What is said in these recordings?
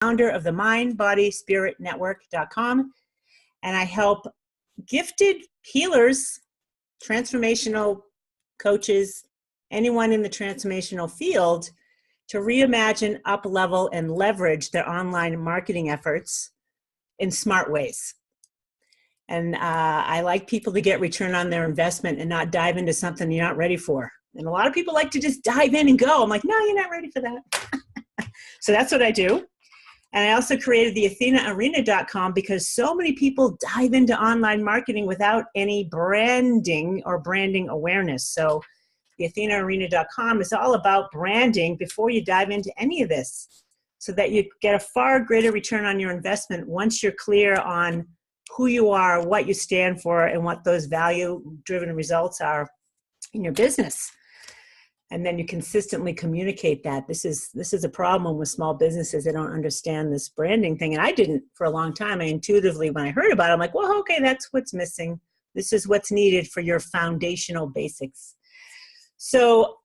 founder of the mindbodyspiritnetwork.com, and I help gifted healers, transformational coaches, anyone in the transformational field to reimagine, up-level, and leverage their online marketing efforts in smart ways. And I like people to get return on their investment and not dive into something you're not ready for. And a lot of people like to just dive in and go. I'm like, no, you're not ready for that. So that's what I do. And I also created the AthenaArena.com because so many people dive into online marketing without any branding or branding awareness. So the AthenaArena.com is all about branding before you dive into any of this, so that you get a far greater return on your investment once you're clear on who you are, what you stand for, and what those value-driven results are in your business. And then you consistently communicate that. This is a problem with small businesses. They don't understand this branding thing. And I didn't for a long time. I intuitively, when I heard about it, I'm like, well, okay, that's what's missing. This is what's needed for your foundational basics. So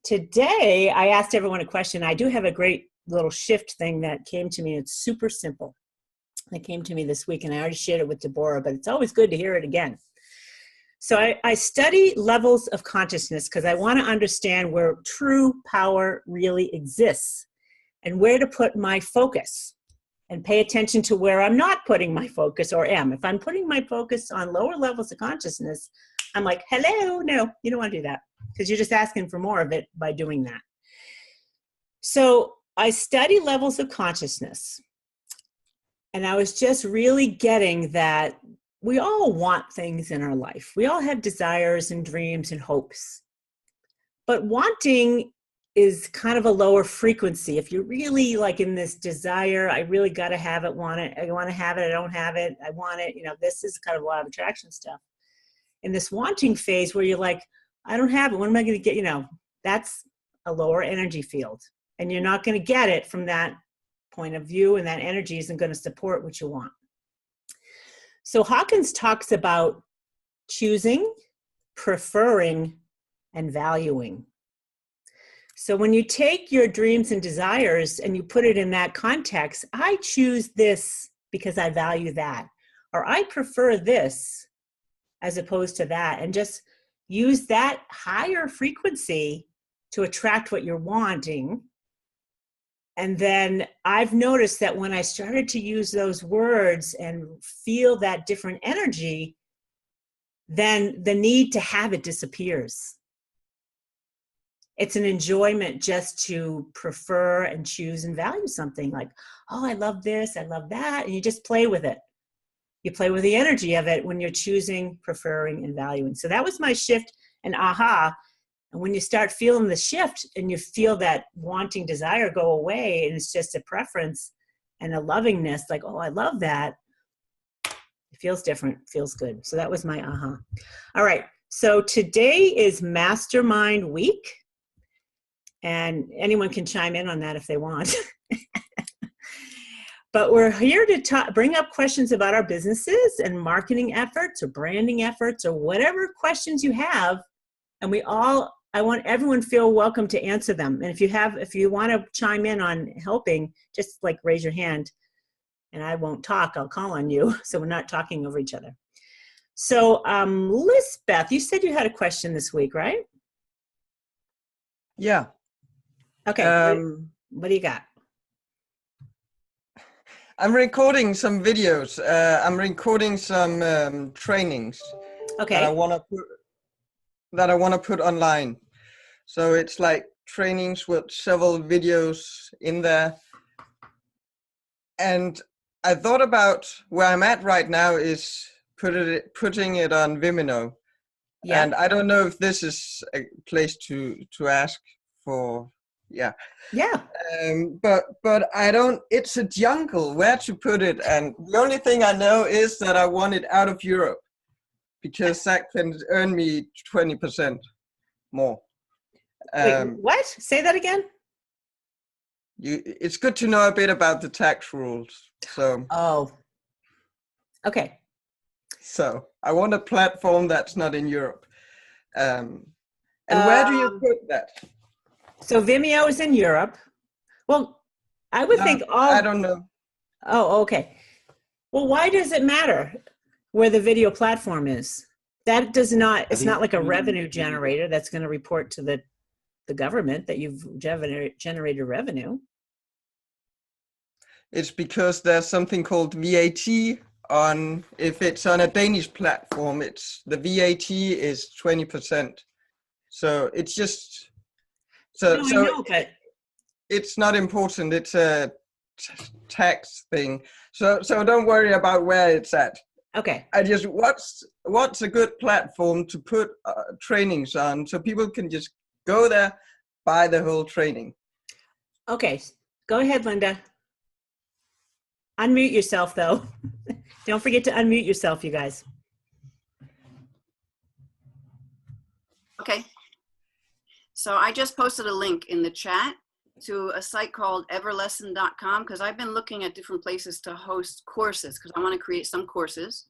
today I asked everyone a question. I do have a great little shift thing that came to me. It's super simple. It came to me this week, and I already shared it with Deborah, but it's always good to hear it again. So I study levels of consciousness because I want to understand where true power really exists and where to put my focus, and pay attention to where I'm not putting my focus or am. If I'm putting my focus on lower levels of consciousness, I'm like, hello, no, you don't want to do that, because you're just asking for more of it by doing that. So I study levels of consciousness, and I was just really getting that we all want things in our life. We all have desires and dreams and hopes. But wanting is kind of a lower frequency. If you're really like in this desire, I really got to have it, want it, I want to have it, I don't have it, I want it, this is kind of a lot of attraction stuff. In this wanting phase where you're like, I don't have it, when am I going to get, that's a lower energy field. And you're not going to get it from that point of view, and that energy isn't going to support what you want. So Hawkins talks about choosing, preferring, and valuing. So when you take your dreams and desires and you put it in that context, I choose this because I value that, or I prefer this as opposed to that, and just use that higher frequency to attract what you're wanting. And then I've noticed that when I started to use those words and feel that different energy, then the need to have it disappears. It's an enjoyment just to prefer and choose and value something, like, oh, I love this, I love that. And you just play with it. You play with the energy of it when you're choosing, preferring, and valuing. So that was my shift and aha. And when you start feeling the shift and you feel that wanting desire go away, and it's just a preference and a lovingness, like, oh, I love that. It feels different, feels good. So that was my aha. All right. So today is Mastermind week, and anyone can chime in on that if they want. But we're here to bring up questions about our businesses and marketing efforts or branding efforts or whatever questions you have. And I want everyone to feel welcome to answer them. And if you want to chime in on helping, just like raise your hand, and I won't talk, I'll call on you. So we're not talking over each other. So Lisbeth, you said you had a question this week, right? Yeah. Okay. What do you got? I'm recording some videos. I'm recording some trainings. Okay. That I want to put online. So it's like trainings with several videos in there. And I thought about where I'm at right now is putting it on Vimeo. Yeah. And I don't know if this is a place to ask for. Yeah. Yeah. But I don't, it's a jungle where to put it. And the only thing I know is that I want it out of Europe, because that can earn me 20% more. Wait, what? Say that again? It's good to know a bit about the tax rules. So. Oh. Okay. So I want a platform that's not in Europe. And where do you put that? So Vimeo is in Europe. Well, I would think all. I don't know. Oh, okay. Well, why does it matter where the video platform is? That does not, it's not like a revenue generator that's going to report to the government that you've generated revenue. It's because there's something called VAT on, if it's on a Danish platform, it's the VAT is 20%. So it's just, No, I know, but it's not important. It's a tax thing. So don't worry about where it's at. okay. I just, what's a good platform to put trainings on so people can just go there, buy the whole training. Okay, go ahead, Linda. Unmute yourself, though. Don't forget to unmute yourself, you guys. Okay. So I just posted a link in the chat to a site called everlesson.com because I've been looking at different places to host courses because I want to create some courses.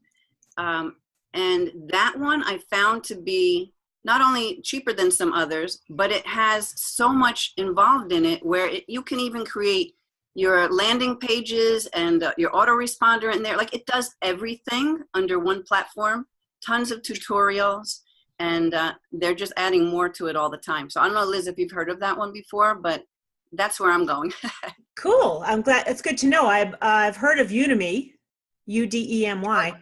And that one I found to be not only cheaper than some others, but it has so much involved in it where you can even create your landing pages and your autoresponder in there. Like it does everything under one platform, tons of tutorials, and they're just adding more to it all the time. So I don't know, Liz, if you've heard of that one before, but that's where I'm going. Cool. I'm glad. It's good to know. I've heard of Udemy, Udemy,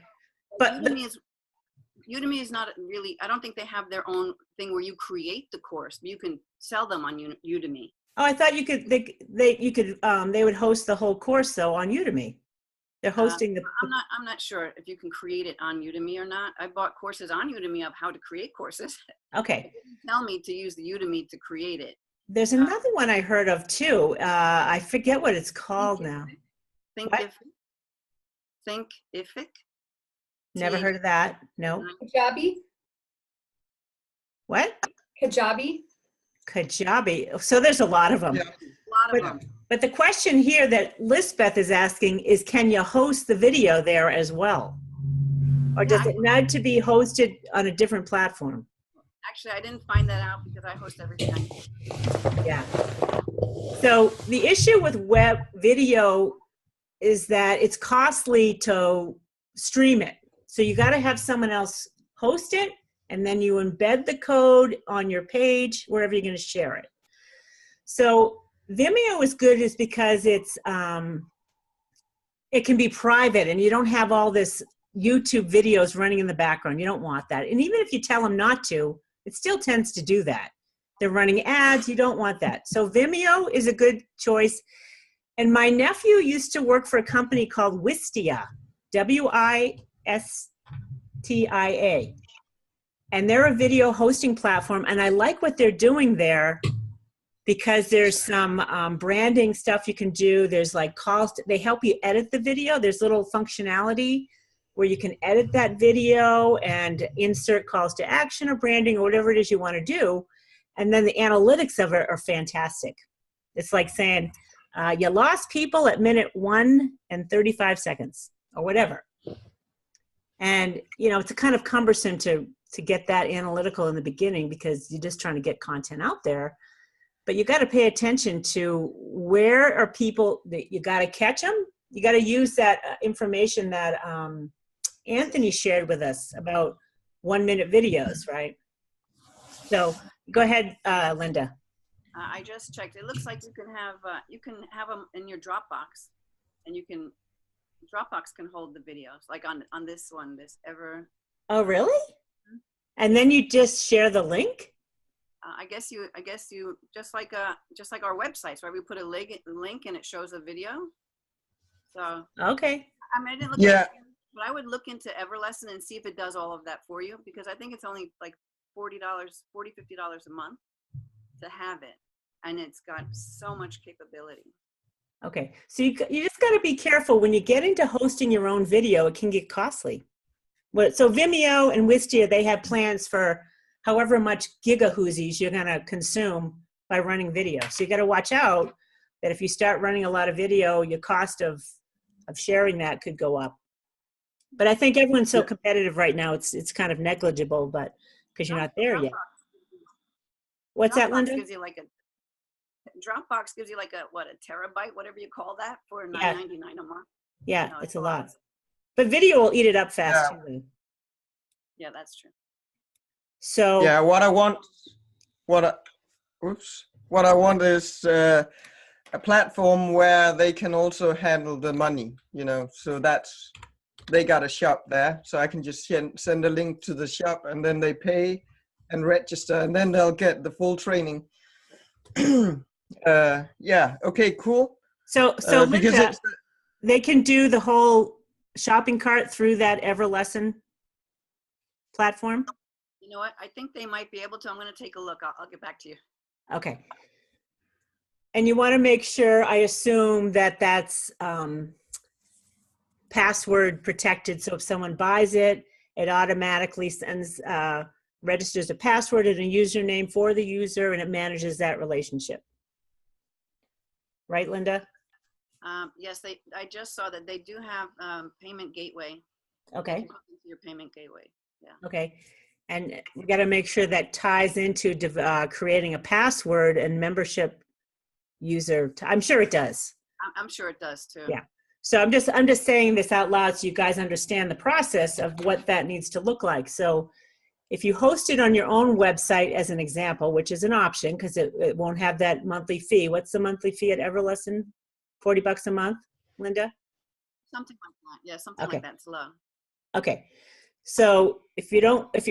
but Udemy is not really, I don't think they have their own thing where you create the course. You can sell them on Udemy. Oh, I thought you could. They would host the whole course though on Udemy. They're hosting the. I'm not sure if you can create it on Udemy or not. I bought courses on Udemy of how to create courses. Okay. It didn't tell me to use the Udemy to create it. There's another one I heard of too. I forget what it's called now. Thinkific. Never heard of that. No. Kajabi. What? Kajabi. Kajabi. So there's a lot of them. Yeah. A lot of them. But the question here that Lisbeth is asking is, can you host the video there as well? Or does it need to be hosted on a different platform? Actually, I didn't find that out because I host everything. Yeah. So the issue with web video is that it's costly to stream it. So you got to have someone else host it, and then you embed the code on your page, wherever you're going to share it. So Vimeo is good is because it's it can be private and you don't have all this YouTube videos running in the background. You don't want that. And even if you tell them not to, it still tends to do that. They're running ads. You don't want that. So Vimeo is a good choice. And my nephew used to work for a company called Wistia, Wistia. And they're a video hosting platform. And I like what they're doing there because there's some branding stuff you can do. There's like calls. They help you edit the video. There's little functionality where you can edit that video and insert calls to action or branding or whatever it is you want to do. And then the analytics of it are fantastic. It's like saying, you lost people at minute 1 and 35 seconds or whatever. And, you know, it's kind of cumbersome to get that analytical in the beginning because you're just trying to get content out there. But you got to pay attention to where are people that you got to catch them. You got to use that information that Anthony shared with us about 1-minute videos, right? So go ahead, Linda. I just checked. It looks like you can have them in your Dropbox, and Dropbox can hold the videos, like on this one, this Ever. Oh, really? And then you just share the link? I guess you just like our websites, right? We put a link and it shows a video. So okay. I mean, I didn't look at it, but I would look into Everlesson and see if it does all of that for you, because I think it's only like $50 a month to have it, and it's got so much capability. Okay, so you just got to be careful when you get into hosting your own video. It can get costly. So Vimeo and Wistia, they have plans for however much gigahoosies you're going to consume by running video. So you got to watch out that if you start running a lot of video, your cost of sharing that could go up. But I think everyone's so competitive right now, it's kind of negligible, but because you're not there yet. What's that, Linda? Dropbox gives you like a terabyte, whatever you call that, for Yeah. $9.99 a month. Yeah, No, it's a lot. But video will eat it up fast too. Yeah, that's true. So yeah, what I want is a platform where they can also handle the money, you know, so they got a shop there, so I can just send a link to the shop, and then they pay and register, and then they'll get the full training. Yeah, okay, cool. So because Linda, they can do the whole shopping cart through that Everlesson platform? You know what? I think they might be able to. I'm going to take a look. I'll get back to you. Okay. And you want to make sure, I assume, that that's password protected. So if someone buys it, it automatically sends, registers a password and a username for the user, and it manages that relationship. Right, Linda? Yes, I just saw that they do have payment gateway. Okay. You can hook into your payment gateway. Yeah. Okay. And we got to make sure that ties into creating a password and membership user. I'm sure it does. I'm sure it does too. Yeah. So I'm just saying this out loud so you guys understand the process of what that needs to look like. So if you host it on your own website, as an example, which is an option because it won't have that monthly fee. What's the monthly fee at Everlesson? $40 a month, Linda? Something like that. Yeah, something like that. It's low. Okay. So if you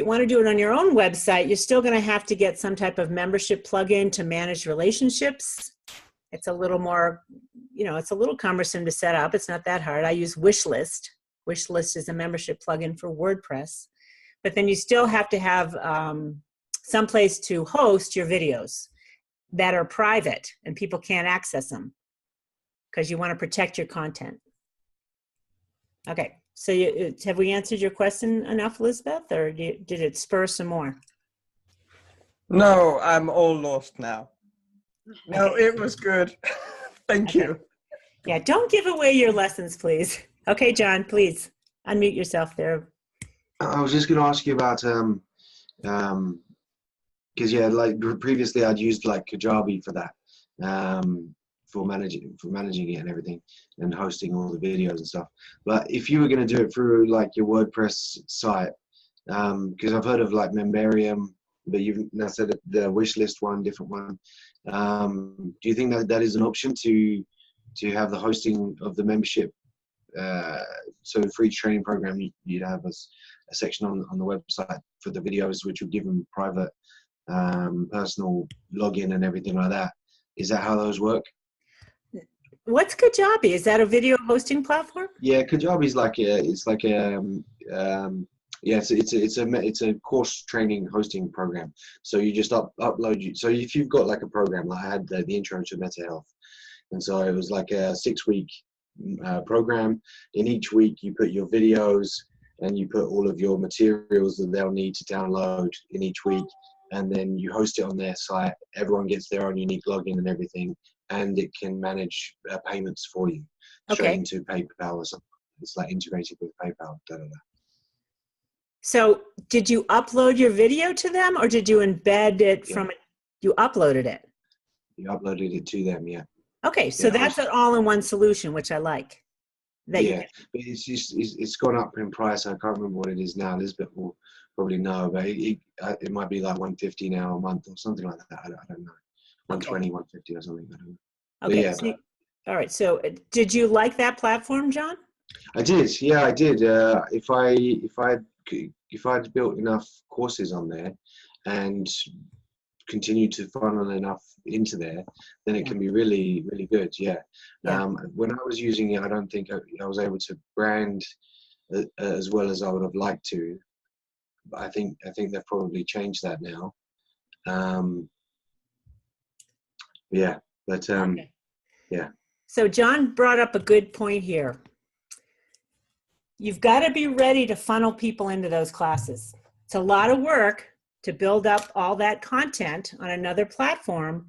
want to do it on your own website, you're still going to have to get some type of membership plugin to manage relationships. It's a little more, it's a little cumbersome to set up. It's not that hard. I use Wishlist. Wishlist is a membership plugin for WordPress. But then you still have to have some place to host your videos that are private and people can't access them because you want to protect your content. Okay. So have we answered your question enough, Elizabeth, or did it spur some more? No, I'm all lost now. No, Okay. it was good. Thank you. Yeah, don't give away your lessons, please. Okay, John, please unmute yourself there. I was just going to ask you about because like previously I'd used like Kajabi for that, for managing it and everything, and hosting all the videos and stuff. But if you were going to do it through like your WordPress site, because I've heard of like Memberium, but you've now said the Wishlist one, different one. Do you think that is an option to have the hosting of the membership? So for each training program, you'd have a section on the website for the videos, which would give them private personal login and everything like that. Is that how those work? What's Kajabi? Is that a video hosting platform? Yeah, Kajabi is like it's a course training hosting program. So you just upload. So if you've got like a program, like I had the intro to Meta Health, and so it was like a 6-week program. In each week, you put your videos and you put all of your materials that they'll need to download in each week, and then you host it on their site. Everyone gets their own unique login and everything, and it can manage payments for you straight into PayPal or something. It's like integrated with PayPal. So did you upload your video to them, or did you embed it from it? You uploaded it? You uploaded it to them, yeah. Okay, so that's an all-in-one solution, which I like. But it's gone up in price. I can't remember what it is now. Elizabeth will probably know, but it might be like $150 now a month or something like that. I don't know. 120, 150 or something. I don't know. Okay. All right. So did you like that platform, John? I did. Yeah, I did. If I'd built enough courses on there and continue to funnel enough into there, then it can be really, really good. Yeah. When I was using it, I don't think I was able to brand as well as I would have liked to. But I think they've probably changed that now. Yeah. So John brought up a good point here. You've got to be ready to funnel people into those classes. It's a lot of work to build up all that content on another platform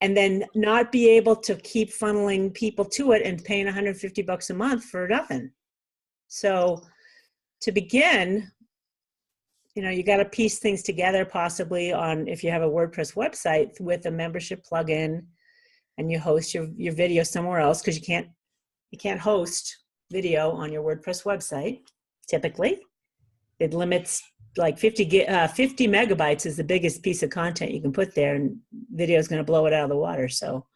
and then not be able to keep funneling people to it and paying $150 a month for nothing. So to begin, you got to piece things together possibly on, if you have a WordPress website with a membership plugin and you host your video somewhere else, because you can't host video on your WordPress website. Typically, it limits like 50 megabytes is the biggest piece of content you can put there, and video is going to blow it out of the water. So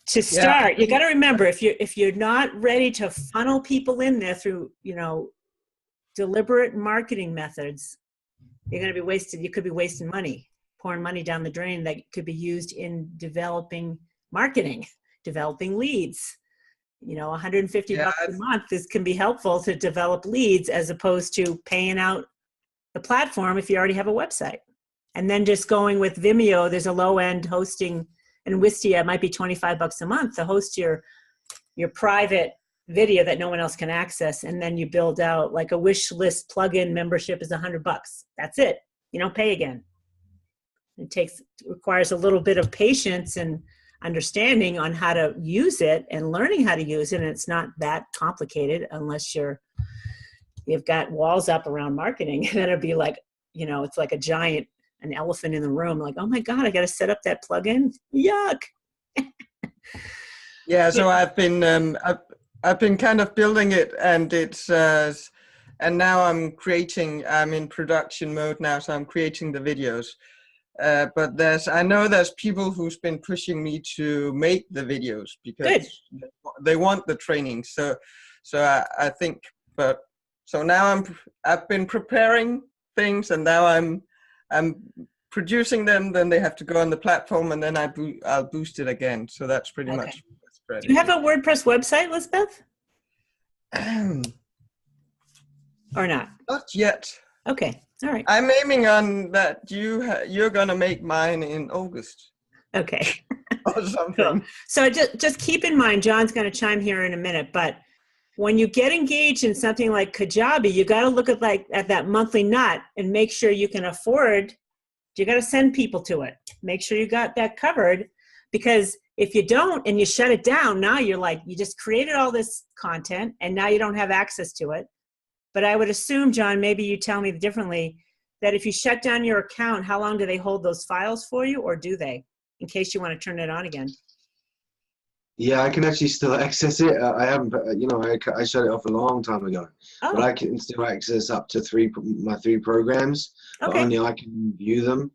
to start, you got to remember, if you're not ready to funnel people in there through, deliberate marketing methods, you're going to be wasted. You could be wasting money, pouring money down the drain that could be used in developing marketing, developing leads. $150 a month can be helpful to develop leads, as opposed to paying out the platform if you already have a website. And then just going with Vimeo, there's a low end hosting, and Wistia might be $25 a month to host your private video that no one else can access. And then you build out like a wish list plugin membership is $100. That's it. You don't pay again. It requires a little bit of patience and understanding on how to use it and learning how to use it. And it's not that complicated unless you've got walls up around marketing. And it'll be like, it's like an elephant in the room. Like, oh my God, I got to set up that plugin. Yuck. Yeah. So I've been kind of building it, and it's, and now I'm in production mode now. So I'm creating the videos. But I know there's people who's been pushing me to make the videos because they want the training. So I think, so now I've been preparing things, and now I'm producing them. Then they have to go on the platform, and then I'll boost it again. So that's pretty much. Do you have a WordPress website, Lisbeth? Or not? Not yet. Okay. All right. I'm aiming on that. You're gonna make mine in August. Okay. Or something. Cool. So just keep in mind, John's going to chime here in a minute, but when you get engaged in something like Kajabi, you got to look at that monthly nut and make sure you can afford. You got to send people to it. Make sure you got that covered, because if you don't and you shut it down, now you're like, you just created all this content and now you don't have access to it. But I would assume, John, maybe you tell me differently, that if you shut down your account, how long do they hold those files for you, or do they, in case you want to turn it on again? Yeah, I can actually still access it. I haven't, I shut it off a long time ago. Oh. But I can still access up to my three programs. Okay. But only I can view them.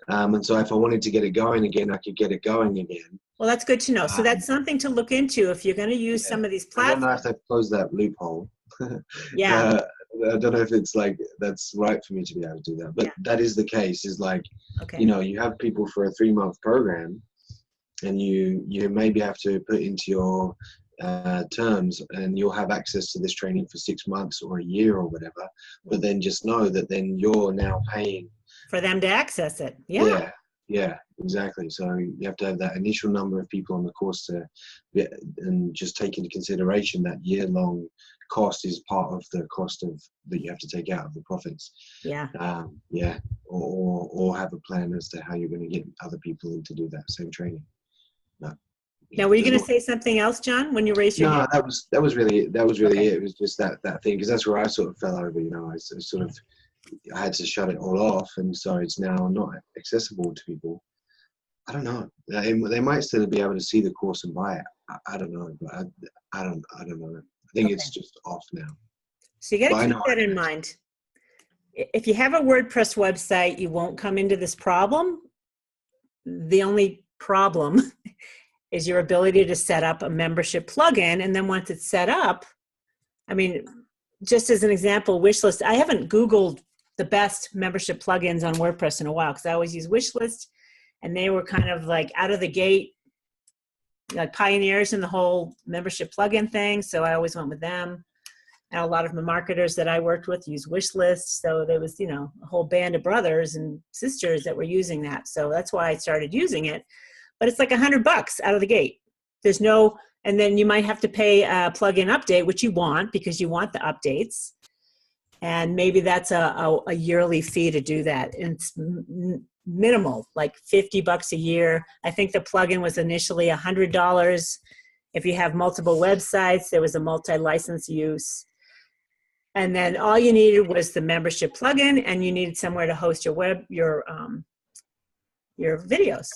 And so if I wanted to get it going again, I could get it going again. Well, that's good to know. So that's something to look into if you're going to use some of these platforms. I don't know if they've closed that loophole. Yeah. I don't know if it's like that's right for me to be able to do that, but that is the case. Is like, okay. You have people for a 3-month program, and you maybe have to put into your terms, and you'll have access to this training for 6 months or a year or whatever. But then just know that then you're now paying for them to access it. Yeah, exactly. So you have to have that initial number of people on the course and just take into consideration that year-long cost is part of the cost that you have to take out of the profits. Yeah. Or have a plan as to how you're going to get other people in to do that same training. No. Now, were you going to say something else, John, when you raised your hand? No, that was really it. It was just that thing, because that's where I sort of fell over. I had to shut it all off, and so it's now not accessible to people. I don't know. They might still be able to see the course and buy it. I don't know, but I don't know. I think it's just off now. So you got to keep that in mind. If you have a WordPress website, you won't come into this problem. The only problem is your ability to set up a membership plugin, and then once it's set up, just as an example, Wishlist. I haven't Googled the best membership plugins on WordPress in a while, because I always use Wishlist, and they were kind of like out of the gate, like pioneers in the whole membership plugin thing. So I always went with them. And a lot of the marketers that I worked with use Wishlist. So there was, a whole band of brothers and sisters that were using that. So that's why I started using it. But it's like $100 out of the gate. And then you might have to pay a plugin update, which you want because you want the updates. And maybe that's a yearly fee to do that. And it's minimal, like $50 a year. I think the plugin was initially $100. If you have multiple websites, there was a multi-license use. And then all you needed was the membership plugin, and you needed somewhere to host your videos.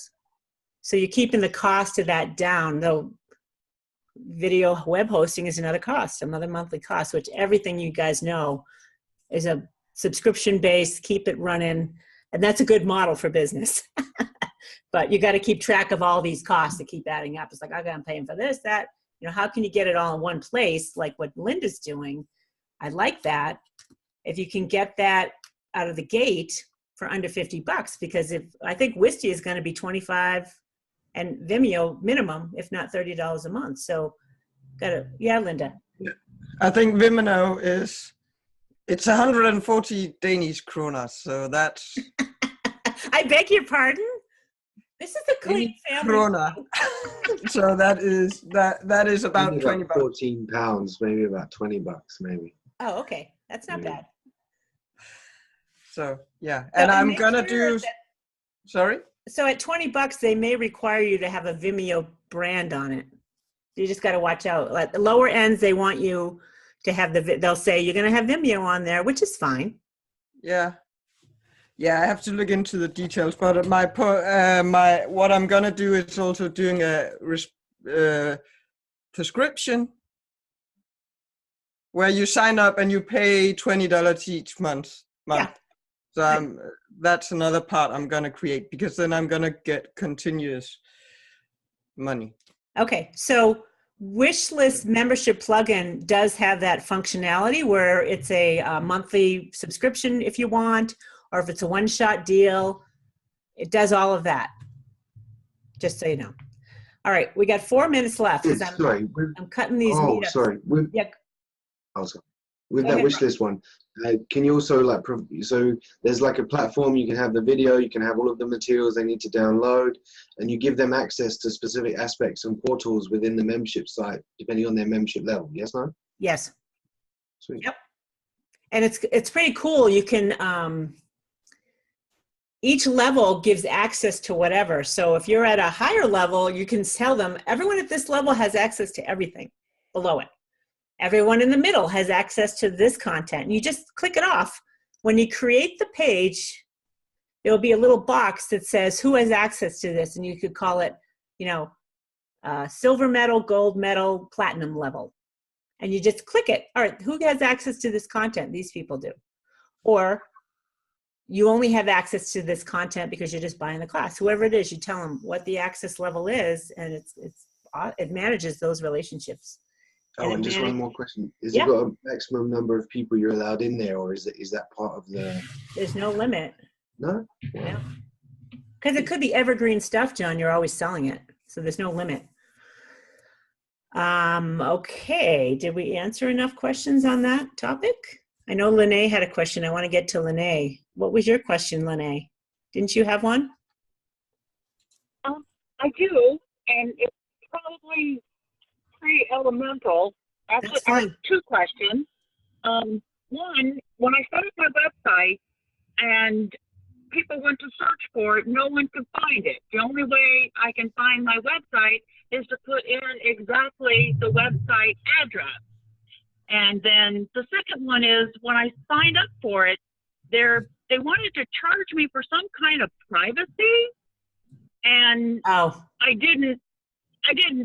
So you're keeping the cost of that down, though video web hosting is another cost, another monthly cost, which everything you guys know is a subscription based, keep it running. And that's a good model for business. But you got to keep track of all these costs that keep adding up. It's like, okay, I'm paying for this, that, how can you get it all in one place like what Linda's doing? I like that. If you can get that out of the gate for under $50, because I think Wistia is going to be 25 and Vimeo minimum, if not $30 a month. So yeah, Linda. Yeah. I think Vimeo it's 140 Danish kroner. So that's. I beg your pardon? This is a clean family. Krona. So that is about 20 bucks. 14 pounds, maybe about 20 bucks, maybe. Oh, okay. That's not bad. So yeah, and I'm gonna do. Sorry. So at 20 bucks, they may require you to have a Vimeo brand on it. You just got to watch out. At the lower ends, they want you to have they'll say you're going to have Vimeo on there, which is fine. Yeah. Yeah, I have to look into the details, but what I'm going to do is also doing a prescription where you sign up and you pay $20 each month. Yeah. So that's another part I'm going to create, because then I'm going to get continuous money. Okay. So Wishlist membership plugin does have that functionality where it's a monthly subscription if you want, or if it's a one-shot deal. It does all of that. Just so you know. All right. We got 4 minutes left. I'm cutting these meetups. Sorry. Yeah. With that wish list one, can you also so there's like a platform, you can have the video, you can have all of the materials they need to download, and you give them access to specific aspects and portals within the membership site depending on their membership level. Yes, no? Yes. Sweet. Yep. And it's pretty cool. You can each level gives access to whatever. So if you're at a higher level, you can tell them everyone at this level has access to everything below it. Everyone in the middle has access to this content. And you just click it off. When you create the page, there'll be a little box that says who has access to this, and you could call it, silver medal, gold medal, platinum level. And you just click it. All right, who has access to this content? These people do. Or you only have access to this content because you're just buying the class. Whoever it is, you tell them what the access level is, and it manages those relationships. Oh, and just one more question. Is it got a maximum number of people you're allowed in there, or is that part of the... There's no limit. No? No. Because it could be evergreen stuff, John. You're always selling it. So there's no limit. Okay. Did we answer enough questions on that topic? I know Lene had a question. I want to get to Lene. What was your question, Lene? Didn't you have one? I do, and it's probably pretty elemental. That's fine. 2 questions. One, when I started my website and people went to search for it, no one could find it. The only way I can find my website is to put in exactly the website address. And then the second one is when I signed up for it, they wanted to charge me for some kind of privacy, and I didn't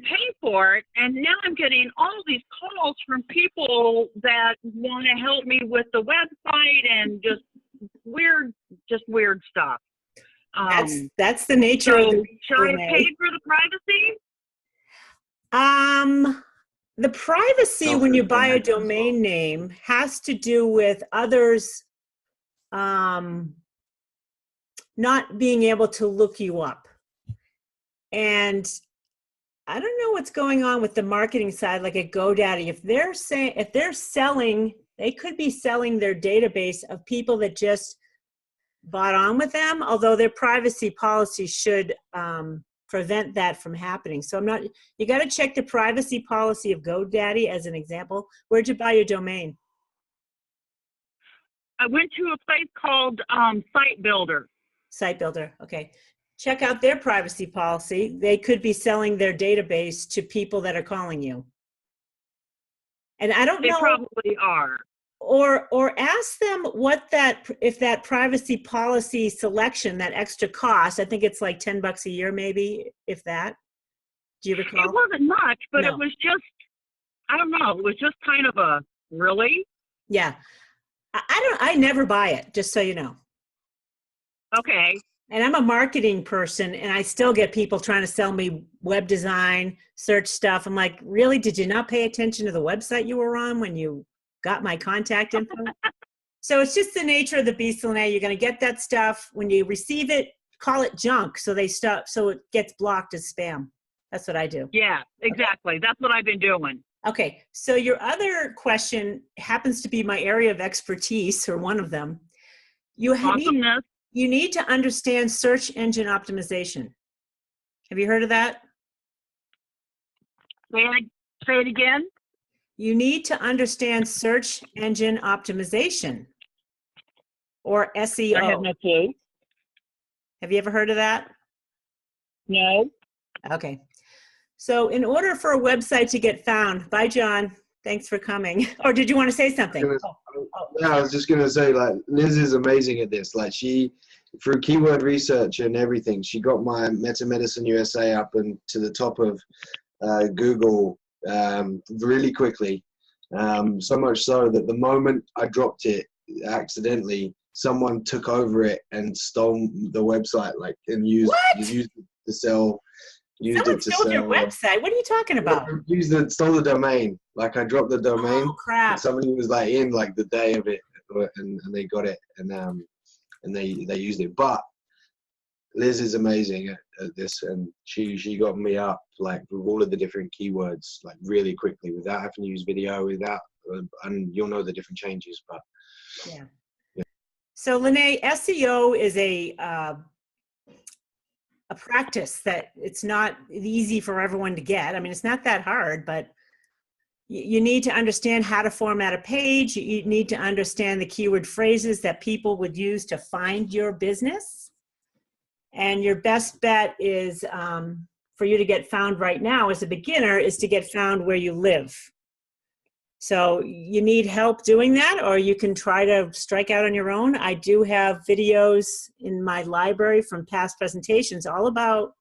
pay for it, and now I'm getting all these calls from people that want to help me with the website and just weird stuff. That's the nature of the beast. Should I pay for the privacy? The privacy when you buy a domain name has to do with others not being able to look you up. And I don't know what's going on with the marketing side, like at GoDaddy. If they're selling, they could be selling their database of people that just bought on with them, although their privacy policy should prevent that from happening. So you got to check the privacy policy of GoDaddy as an example. Where'd you buy your domain? I went to a place called Site Builder. Site Builder, okay. Check out their privacy policy. They could be selling their database to people that are calling you. And I don't know. They probably are. or ask them if that privacy policy selection, that extra cost, I think it's like $10 a year, maybe, if that. Do you recall? It wasn't much, but No. it was just, I don't know, it was just kind of a, really? Yeah. I never buy it, just so you know. Okay. And I'm a marketing person, and I still get people trying to sell me web design, search stuff. I'm like, really? Did you not pay attention to the website you were on when you got my contact info? So it's just the nature of the beast, Lene. You're going to get that stuff. When you receive it, call it junk, so it gets blocked as spam. That's what I do. Yeah, exactly. Okay. That's what I've been doing. Okay. So your other question happens to be my area of expertise, or one of them. You need to understand search engine optimization. Have you heard of that? Say it again. You need to understand search engine optimization, or SEO. I have no clue. Have you ever heard of that? No. Okay. So in order for a website to get found, bye, John. Thanks for coming. Or did you want to say something? Yeah, I was just going to say, like, Liz is amazing at this. Like, she, through keyword research and everything, she got my Meta Medicine USA up and to the top of Google really quickly. So much so that the moment I dropped it accidentally, someone took over it and stole the website, like, and used it to sell. Someone stole your website. What are you talking about? Stole the domain. Like, I dropped the domain. Oh crap! Somebody was like in like the day of it, and they got it, and they used it. But Liz is amazing at this, and she got me up like with all of the different keywords like really quickly without having to use video, and you'll know the different changes. But yeah. So Lene, SEO is a practice that it's not easy for everyone to get. I mean, it's not that hard, but you need to understand how to format a page. You need to understand the keyword phrases that people would use to find your business. And your best bet is for you to get found right now as a beginner is to get found where you live. So you need help doing that, or you can try to strike out on your own. I do have videos in my library from past presentations all about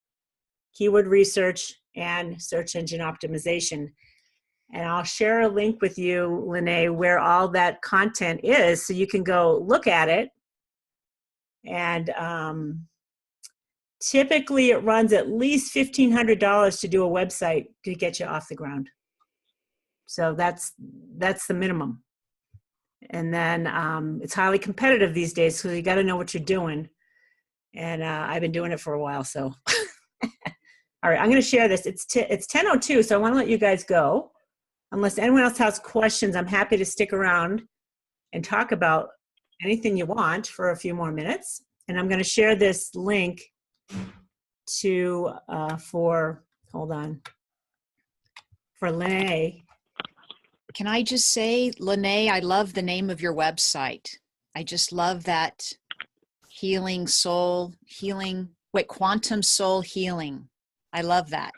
keyword research and search engine optimization. And I'll share a link with you, Lene, where all that content is, so you can go look at it. And typically it runs at least $1,500 to do a website to get you off the ground. So that's the minimum. And then it's highly competitive these days, so you got to know what you're doing. And I've been doing it for a while, so. All right, I'm going to share this. It's 10:02, so I want to let you guys go. Unless anyone else has questions, I'm happy to stick around and talk about anything you want for a few more minutes. And I'm going to share this link to for Lene. Can I just say, Lene, I love the name of your website. I just love that quantum soul healing. I love that.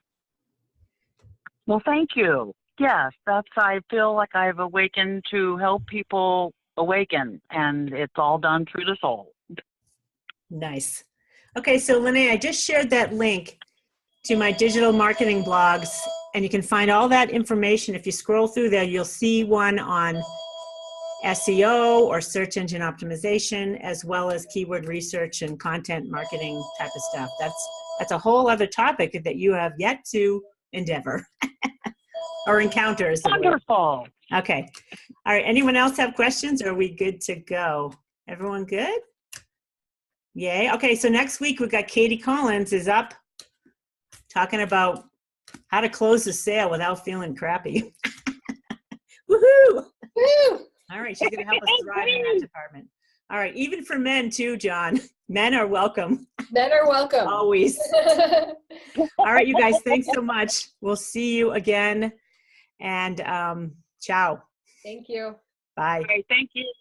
Well, thank you. Yes, I feel like I've awakened to help people awaken, and it's all done through the soul. Nice. Okay, so Lene, I just shared that link to my digital marketing blogs, and you can find all that information. If you scroll through there, you'll see one on SEO or search engine optimization, as well as keyword research and content marketing type of stuff. That's a whole other topic that you have yet to endeavor or encounter. Wonderful. Okay. All right. Anyone else have questions? Or are we good to go? Everyone good? Yay. Okay. So next week we've got Katie Collins is up talking about how to close the sale without feeling crappy. Woohoo! Woo! All right. She's going to help us thrive in that department. All right. Even for men too, John. Men are welcome. Men are welcome. Always. All right, you guys. Thanks so much. We'll see you again. And ciao. Thank you. Bye. Okay, thank you.